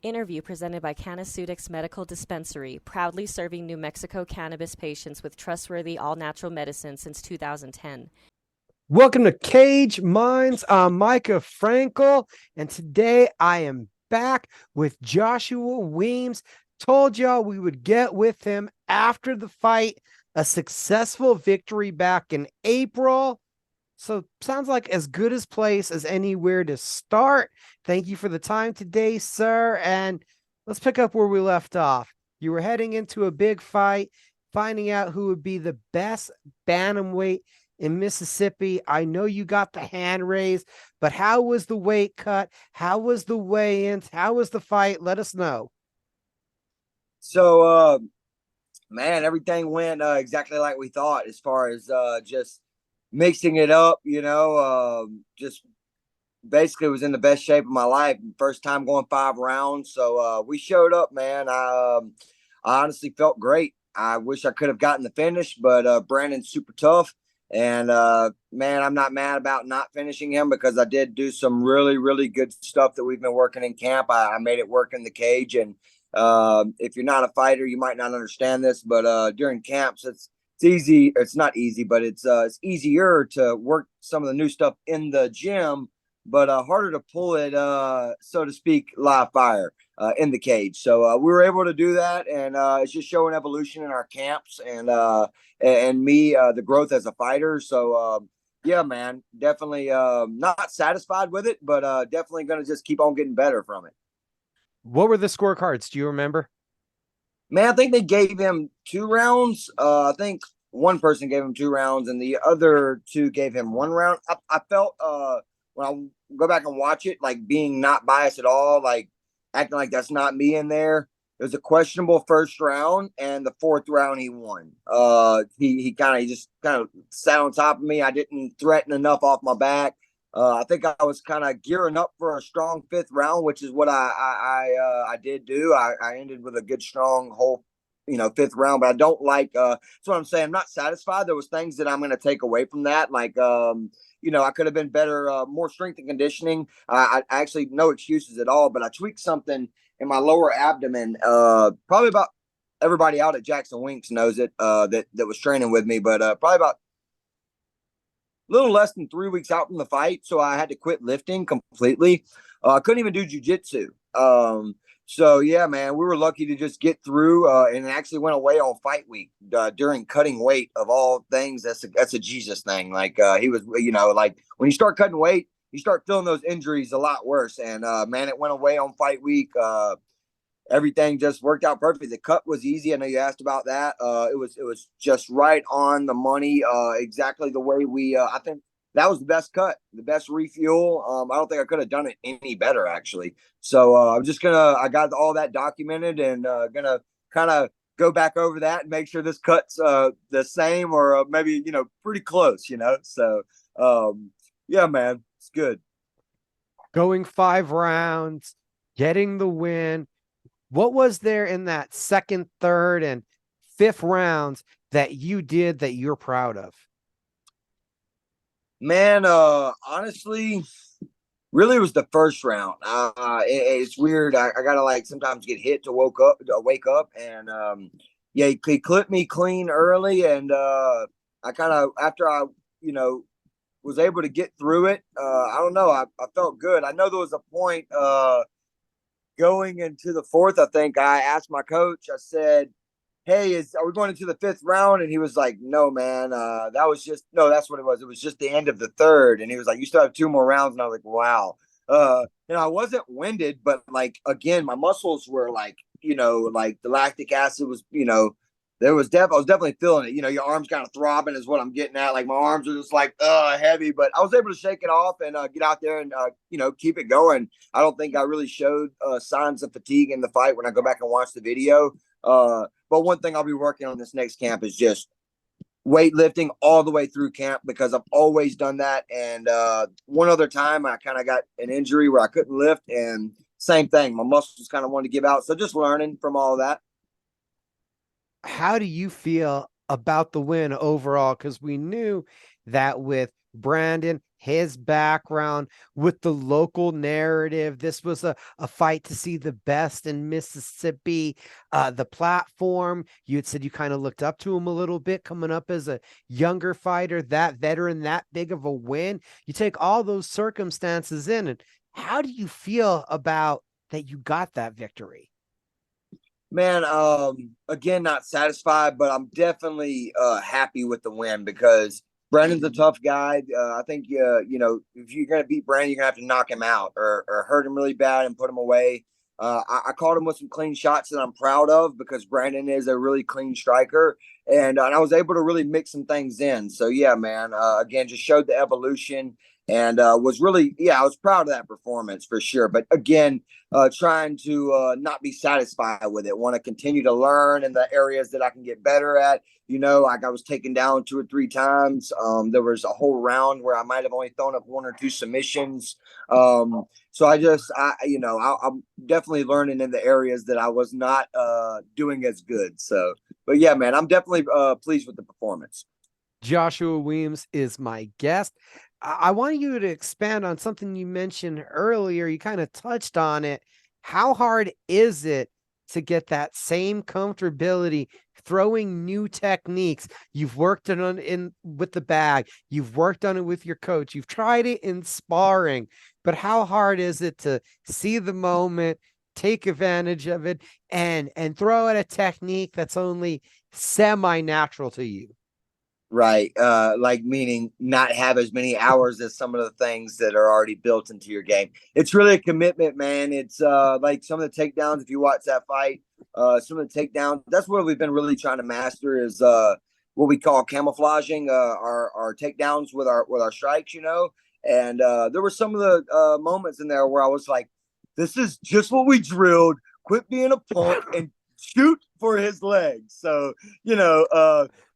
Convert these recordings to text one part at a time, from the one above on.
Interview presented by Canaceutics Medical Dispensary, proudly serving New Mexico cannabis patients with trustworthy all-natural medicine since 2010. Welcome to Cage Minds. I'm Micah Frankel, and today I am back with Joshua Weems. Told y'all we would get with him after the fight, a successful victory back in April. So sounds like as good a place as anywhere to start. Thank you for the time today, sir. And let's pick up where we left off. You were heading into a big fight, finding out who would be the best bantamweight in Mississippi. I know you got the hand raised, but how was the weight cut? How was the weigh-ins? How was the fight? Let us know. So, man, everything went exactly like we thought as far as just mixing it up, just basically was in the best shape of my life. First time going 5 rounds. So we showed up, man. I honestly felt great. I wish I could have gotten the finish, but Brandon's super tough. And, man, I'm not mad about not finishing him because I did do some really, really good stuff that we've been working in camp. I made it work in the cage. And if you're not a fighter, you might not understand this, but during camps, it's easy. It's not easy, but it's easier to work some of the new stuff in the gym, but harder to pull it, so to speak, live fire in the cage. So we were able to do that, and it's just showing evolution in our camps and me, the growth as a fighter. So yeah, man, definitely not satisfied with it, but definitely going to just keep on getting better from it. What were the scorecards? Do you remember? Man, I think they gave him 2 rounds. I think one person gave him 2 rounds, and the other 2 gave him 1 round. I felt when I go back and watch it, like being not biased at all, like acting like that's not me in there. It was a questionable first round, and the 4th round he won. He just kind of sat on top of me. I didn't threaten enough off my back. I think I was kind of gearing up for a strong 5th round, which is what I did do. I ended with a good, strong whole, 5th round, but I don't like, that's what I'm saying. I'm not satisfied. There was things that I'm going to take away from that. Like, I could have been better, more strength and conditioning. I actually, no excuses at all, but I tweaked something in my lower abdomen, probably about everybody out at Jackson Winks knows it, that was training with me, but probably about little less than 3 weeks out from the fight. So I had to quit lifting completely. I couldn't even do jujitsu. So yeah, man, we were lucky to just get through, and it actually went away on fight week, during cutting weight of all things. That's a Jesus thing. Like, he was, like when you start cutting weight, you start feeling those injuries a lot worse. And, man, it went away on fight week. Everything just worked out perfectly. The cut was easy. I know you asked about that. It was just right on the money. Exactly the way I think that was the best cut, the best refuel. I don't think I could have done it any better, actually. So I'm just I got all that documented and gonna kind of go back over that and make sure this cut's the same or maybe, pretty close, So yeah, man, it's good. Going 5 rounds, getting the win. What was there in that 2nd, 3rd, and 5th rounds that you did that you're proud of? Man, honestly, really it was the first round. It's weird. I gotta like sometimes get hit to wake up, and yeah, he clipped me clean early, and I kind of after I was able to get through it. I don't know. I felt good. I know there was a point going into the 4th. I think I asked my coach. I said, "Hey, are we going into the 5th round?" And he was like, "No, man. That's what it was. It was just the end of the 3rd." And he was like, "You still have 2 more rounds." And I was like, "Wow." I wasn't winded, but like again, my muscles were like, like the lactic acid was, I was definitely feeling it. Your arms kind of throbbing is what I'm getting at. Like my arms are just like heavy, but I was able to shake it off and get out there and keep it going. I don't think I really showed signs of fatigue in the fight when I go back and watch the video. But one thing I'll be working on this next camp is just weightlifting all the way through camp because I've always done that. And one other time I kind of got an injury where I couldn't lift, and same thing, my muscles kind of wanted to give out. So just learning from all of that. How do you feel about the win overall, because we knew that with Brandon, his background, with the local narrative, this was a fight to see the best in Mississippi. The platform, you had said you kind of looked up to him a little bit coming up as a younger fighter, that veteran, that big of a win. You take all those circumstances in, and how do you feel about that you got that victory? Man, again, not satisfied, but I'm definitely happy with the win because Brandon's a tough guy. I think if you're gonna beat Brandon, you're gonna have to knock him out or hurt him really bad and put him away. I caught him with some clean shots that I'm proud of because Brandon is a really clean striker, and I was able to really mix some things in. So yeah, man. Again, just showed the evolution and was really, I was proud of that performance for sure. But again, trying to not be satisfied with it. Want to continue to learn in the areas that I can get better at. Like I was taken down 2 or 3 times. There was a whole round where I might have only thrown up 1 or 2 submissions. So I'm definitely learning in the areas that I was not doing as good. So, but yeah, man, I'm definitely pleased with the performance. Joshua Weems is my guest. I want you to expand on something you mentioned earlier. You kind of touched on it. How hard is it to get that same comfortability throwing new techniques? You've worked on in with the bag. You've worked on it with your coach. You've tried it in sparring, but how hard is it to see the moment, take advantage of it, and throw at a technique that's only semi-natural to you? Right. Like meaning not have as many hours as some of the things that are already built into your game. It's really a commitment, man. It's like some of the takedowns, if you watch that fight, some of the takedowns, that's what we've been really trying to master is what we call camouflaging our takedowns with our strikes, And there were some of the moments in there where I was like, this is just what we drilled. Quit being a punk and shoot for his legs. So,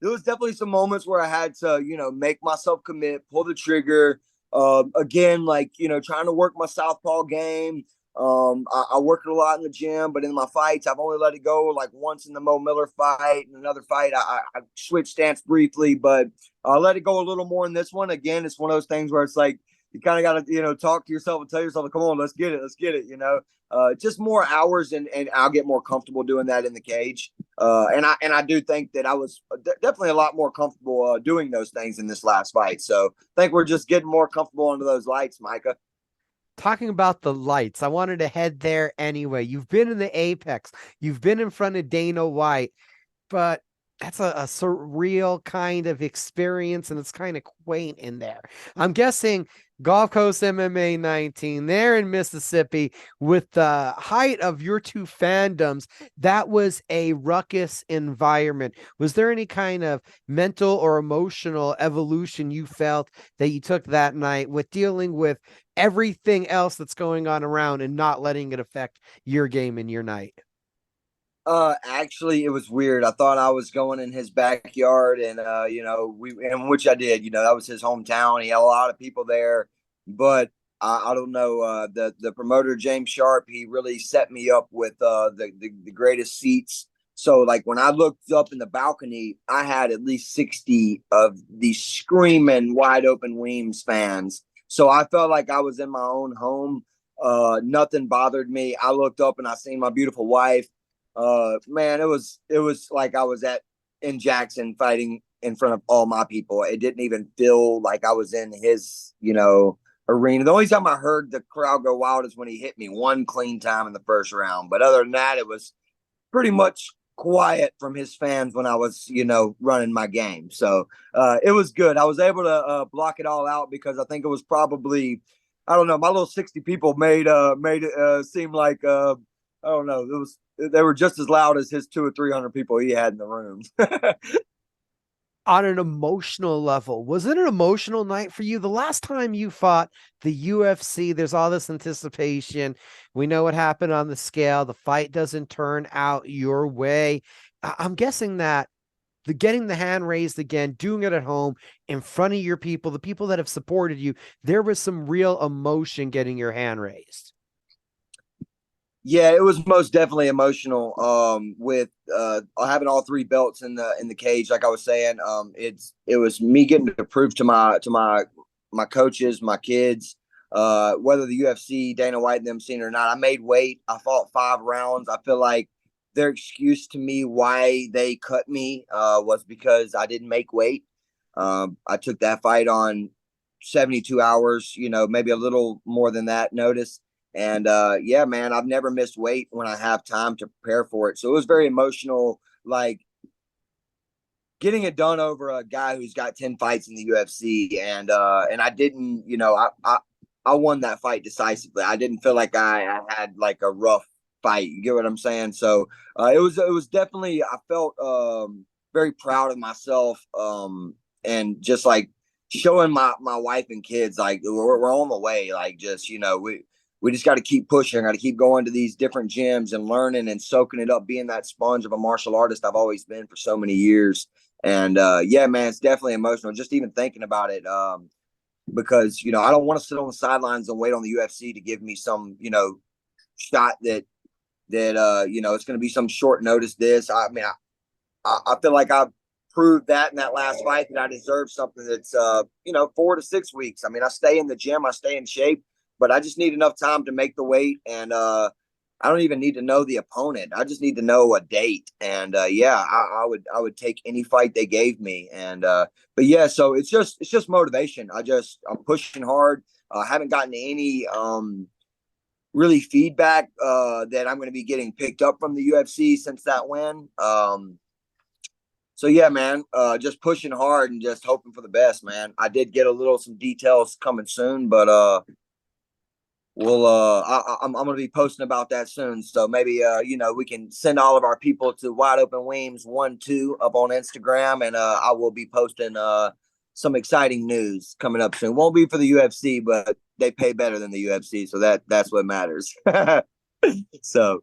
there was definitely some moments where I had to, make myself commit, pull the trigger. Again, like, trying to work my southpaw game. I work a lot in the gym, but in my fights, I've only let it go like once in the Mo Miller fight. And another fight, I switched stance briefly, but I let it go a little more in this one. Again, it's one of those things where it's like, you kind of got to, talk to yourself and tell yourself, come on, let's get it. Just more hours and I'll get more comfortable doing that in the cage. And I do think that I was definitely a lot more comfortable doing those things in this last fight. So I think we're just getting more comfortable under those lights, Micah. Talking about the lights, I wanted to head there anyway. You've been in the Apex, you've been in front of Dana White, but that's a surreal kind of experience, and it's kind of quaint in there. I'm guessing Gulf Coast MMA 19 there in Mississippi with the height of your two fandoms, that was a ruckus environment. Was there any kind of mental or emotional evolution you felt that you took that night with dealing with everything else that's going on around and not letting it affect your game and your night? Actually, it was weird. I thought I was going in his backyard, and which I did. That was his hometown. He had a lot of people there, but I don't know. The promoter James Sharp, he really set me up with the greatest seats. So like when I looked up in the balcony, I had at least 60 of these screaming wide open Weems fans. So I felt like I was in my own home. Nothing bothered me. I looked up and I seen my beautiful wife. Man, it was like I was in Jackson fighting in front of all my people. It didn't even feel like I was in his, arena. The only time I heard the crowd go wild is when he hit me one clean time in the first round. But other than that, it was pretty much quiet from his fans when I was, running my game. So it was good. I was able to block it all out because I think it was probably, I don't know, my little 60 people made it seem like I don't know, they were just as loud as his 200 or 300 people he had in the room. On an emotional level, was it an emotional night for you? The last time you fought the UFC, there's all this anticipation. We know what happened on the scale. The fight doesn't turn out your way. I'm guessing that getting the hand raised again, doing it at home in front of your people, the people that have supported you, there was some real emotion getting your hand raised. Yeah, it was most definitely emotional. With having all three belts in the cage, like I was saying, it was me getting to prove to my coaches, my kids, whether the UFC, Dana White, and them seen it or not. I made weight. I fought 5 rounds. I feel like their excuse to me why they cut me was because I didn't make weight. I took that fight on 72 hours, maybe a little more than that notice. And yeah, man, I've never missed weight when I have time to prepare for it. So it was very emotional, like getting it done over a guy who's got 10 fights in the UFC. And I didn't, I won that fight decisively. I didn't feel like I had like a rough fight. You get what I'm saying? So it was definitely, I felt very proud of myself. And just like showing my wife and kids, like we're on the way, like just, we just got to keep pushing. Got to keep going to these different gyms and learning and soaking it up, being that sponge of a martial artist I've always been for so many years. And yeah, man, it's definitely emotional just even thinking about it. Because I don't want to sit on the sidelines and wait on the UFC to give me some shot that it's going to be some short notice. I mean, I feel like I've proved that in that last fight that I deserve something that's 4 to 6 weeks. I mean, I stay in the gym, I stay in shape, but I just need enough time to make the weight. And I don't even need to know the opponent. I just need to know a date. And yeah, I would take any fight they gave me. And but yeah, so it's just motivation. I'm pushing hard. I haven't gotten any really feedback that I'm going to be getting picked up from the UFC since that win. So yeah, man, just pushing hard and just hoping for the best, man. I did get some details coming soon, but I'm gonna be posting about that soon. So maybe we can send all of our people to Wide Open Weems 1-2 up on Instagram, and I will be posting some exciting news coming up soon. Won't be for the UFC, but they pay better than the UFC, so that's what matters. So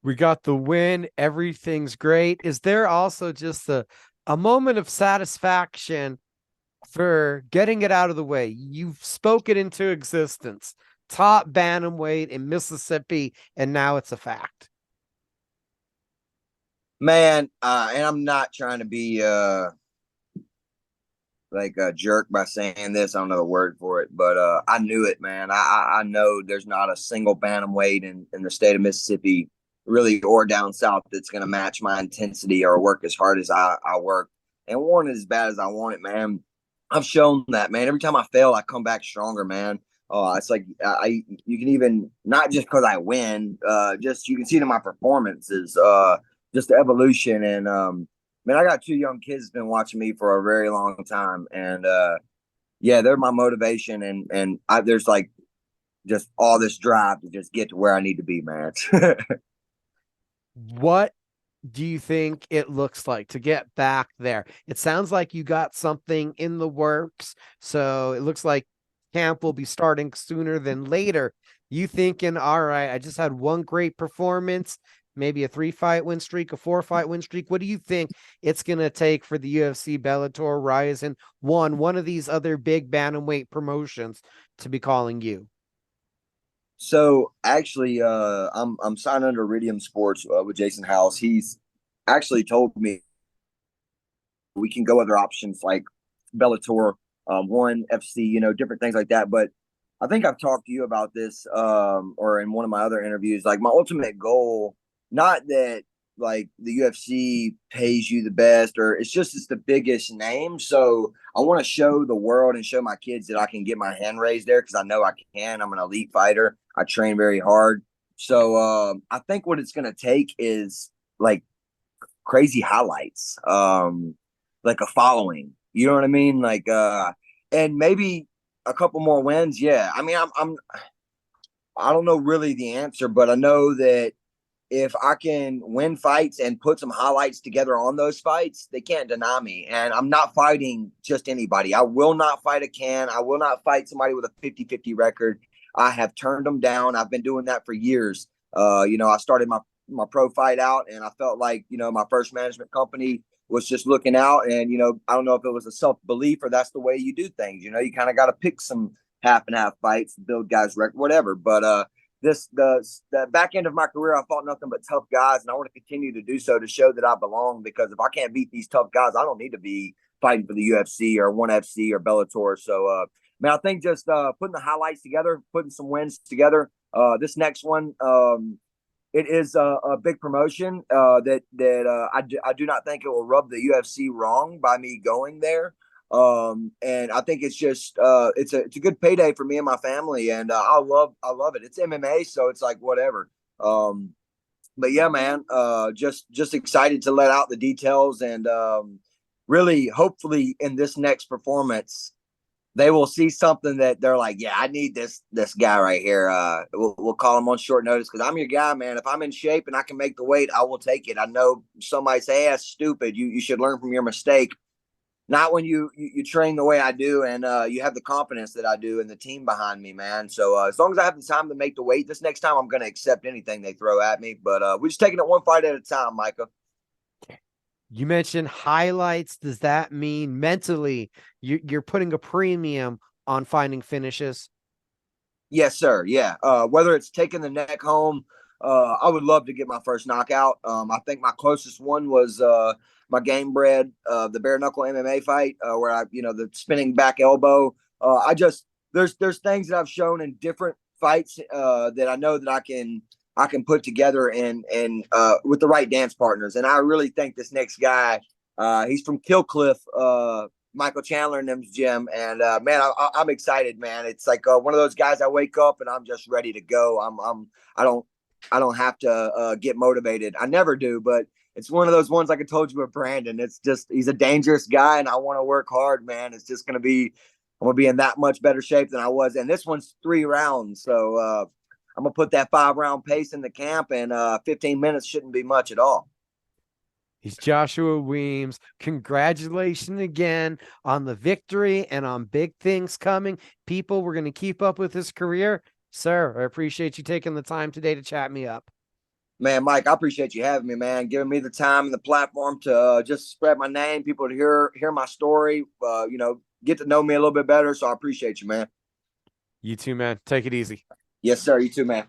We got the win. Everything's great. Is there also just a moment of satisfaction for getting it out of the way? You've spoken into existence. Top bantamweight in Mississippi, and now it's a fact. man, and I'm not trying to be like a jerk by saying this. I don't know the word for it, but I knew it, man. I know there's not a single bantamweight in the state of Mississippi, really, or down south, that's going to match my intensity or work as hard as I work and want it as bad as I want it, man. I've shown that, man. Every time I fail, I come back stronger, man. It's like you can even not just because I win, just you can see it in my performances, just the evolution. And man, I got 2 young kids been watching me for a very long time, and yeah, they're my motivation, and there's like just all this drive to just get to where I need to be, man. What do you think it looks like to get back there? It sounds like you got something in the works, so it looks like camp will be starting sooner than later. You thinking, all right, I just had one great performance, maybe a 3-fight win streak, a 4-fight win streak. What do you think it's going to take for the UFC, Bellator, Ryzen, one of these other big bantamweight promotions to be calling you? So actually, I'm signed under Iridium Sports with Jason House. He's actually told me we can go other options like Bellator, One FC, different things like that. But I think I've talked to you about this, or in one of my other interviews. Like my ultimate goal, not that like the UFC pays you the best, or it's the biggest name. So I want to show the world and show my kids that I can get my hand raised there because I know I can. I'm an elite fighter. I train very hard. So I think what it's going to take is like crazy highlights, like a following. You know what I mean? Like, and maybe a couple more wins. Yeah. I mean, I don't know really the answer, but I know that if I can win fights and put some highlights together on those fights, they can't deny me. And I'm not fighting just anybody. I will not fight a can. I will not fight somebody with a 50-50 record. I have turned them down. I've been doing that for years. I started my pro fight out, and I felt like, my first management company was just looking out. And, I don't know if it was a self-belief or that's the way you do things. You kind of got to pick some half and half fights, build guys record, whatever. But the back end of my career, I fought nothing but tough guys, and I want to continue to do so to show that I belong. Because if I can't beat these tough guys, I don't need to be fighting for the UFC or ONE FC or Bellator. So, man, I think just putting the highlights together, putting some wins together. This next one, it is a big promotion I do not think it will rub the UFC wrong by me going there. And I think it's just it's a good payday for me and my family, and I love it. It's MMA, so it's like whatever. But yeah, man, just excited to let out the details, and really, hopefully, in this next performance, they will see something that they're like, yeah, I need this guy right here. We'll call him on short notice because I'm your guy, man. If I'm in shape and I can make the weight, I will take it. I know somebody say, hey, that's stupid. You should learn from your mistake. Not when you train the way I do, and you have the confidence that I do and the team behind me, man. So as long as I have the time to make the weight, this next time I'm going to accept anything they throw at me. But we're just taking it one fight at a time, Micah. You mentioned highlights. Does that mean mentally you're putting a premium on finding finishes? Yes, sir. Yeah. Whether it's taking the neck home, I would love to get my first knockout. I think my closest one was my game bred, the bare knuckle MMA fight, where the spinning back elbow. There's things that I've shown in different fights that I know that I can put together and with the right dance partners. And I really think this next guy, he's from Killcliff, Michael Chandler and them's gym. And man, I'm excited, man. It's like one of those guys I wake up and I'm just ready to go. I don't have to get motivated. I never do, but it's one of those ones like I told you with Brandon. It's just he's a dangerous guy, and I want to work hard, man. It's just I'm gonna be in that much better shape than I was. And this one's 3 rounds, so I'm gonna put that 5-round pace in the camp, and 15 minutes shouldn't be much at all. He's Joshua Weems. Congratulations again on the victory and on big things coming. People, we're going to keep up with his career. Sir, I appreciate you taking the time today to chat me up. Man, Mike, I appreciate you having me, man, giving me the time and the platform to just spread my name, people to hear my story, get to know me a little bit better. So I appreciate you, man. You too, man. Take it easy. Yes, sir. You too, man.